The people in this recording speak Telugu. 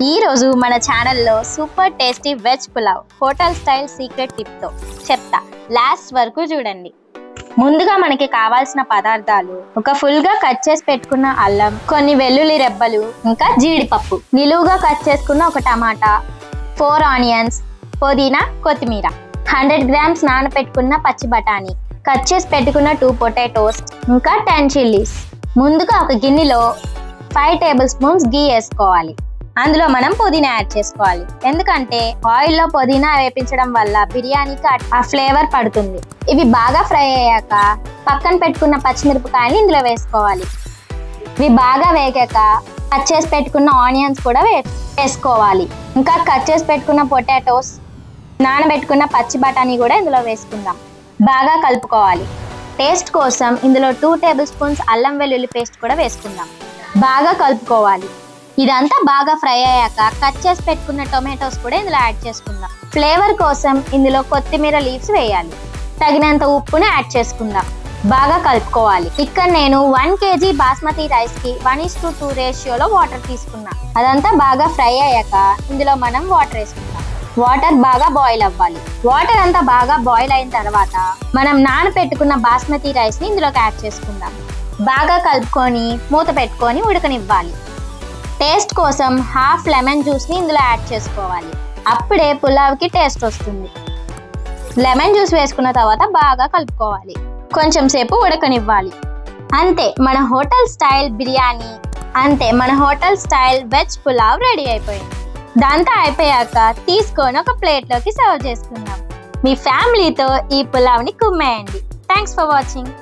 ఈ రోజు మన ఛానల్లో super tasty veg pulao hotel style secret tip తో చెప్తా, లాస్ట్ వరకు చూడండి. ముందుగా మనకి కావాల్సిన పదార్థాలు: ఒక ఫుల్ గా కట్ చేసి పెట్టుకున్న అల్లం, కొన్ని వెల్లుల్లి రెబ్బలు, ఇంకా జీడిపప్పు, నిలువుగా కట్ చేసుకున్న ఒక టమాటా, 4 ఆనియన్స్, పుదీనా, కొత్తిమీర, 100 గ్రామ్స్ నానబెట్టుకున్న పచ్చి బఠానీ, కట్ చేసి పెట్టుకున్న 2 పొటాటోస్, ఇంకా 10 చిల్లీస్. ముందుగా ఒక గిన్నెలో 5 టేబుల్ స్పూన్స్ గీ వేసుకోవాలి. అందులో మనం పుదీనా యాడ్ చేసుకోవాలి, ఎందుకంటే ఆయిల్లో పుదీనా వేపించడం వల్ల బిర్యానీకి ఆ ఫ్లేవర్ పడుతుంది. ఇవి బాగా ఫ్రై అయ్యాక పక్కన పెట్టుకున్న పచ్చిమిరపకాయలు ఇందులో వేసుకోవాలి. ఇవి బాగా వేగాక కట్ చేసి పెట్టుకున్న ఆనియన్స్ కూడా వేసుకోవాలి. ఇంకా కట్ చేసి పెట్టుకున్న పొటాటోస్, నానబెట్టుకున్న పచ్చి బఠానీ కూడా ఇందులో వేసుకుందాం. బాగా కలుపుకోవాలి. టేస్ట్ కోసం ఇందులో 2 టేబుల్ స్పూన్స్ అల్లం వెల్లుల్లి పేస్ట్ కూడా వేసుకుందాం. బాగా కలుపుకోవాలి. ఇదంతా బాగా ఫ్రై అయ్యాక కట్ చేసి పెట్టుకున్న టొమాటోస్ కూడా ఇందులో యాడ్ చేసుకుందాం. ఫ్లేవర్ కోసం ఇందులో కొత్తిమీర లీవ్స్ వేయాలి. తగినంత ఉప్పుని యాడ్ చేసుకుందాం. బాగా కలుపుకోవాలి. ఇక్కడ నేను 1 kg బాస్మతి రైస్ కి 1:2 రేషియోలో వాటర్ తీసుకున్నా. అదంతా బాగా ఫ్రై అయ్యాక ఇందులో మనం వాటర్ వేసుకుందాం. వాటర్ బాగా బాయిల్ అవ్వాలి. వాటర్ అంతా బాగా బాయిల్ అయిన తర్వాత మనం నానబెట్టుకున్న బాస్మతి రైస్ ని ఇందులోకి యాడ్ చేసుకుందాం. బాగా కలుపుకొని మూత పెట్టుకొని ఉడకనివ్వాలి. టేస్ట్ కోసం హాఫ్ లెమన్ జ్యూస్ ని ఇందులో యాడ్ చేసుకోవాలి. అప్పుడే పులావ్కి టేస్ట్ వస్తుంది. లెమన్ జ్యూస్ వేసుకున్న తర్వాత బాగా కలుపుకోవాలి. కొంచెం సేపు ఉడకనివ్వాలి. అంతే, మన హోటల్ స్టైల్ బిర్యానీ, అంతే మన hotel style veg pulao ready అయిపోయింది. దాంతో అయిపోయాక తీసుకొని ఒక ప్లేట్లోకి సర్వ్ చేసుకుందాం. మీ ఫ్యామిలీతో ఈ పులావ్ని కుమ్మేయండి. Thanks for watching.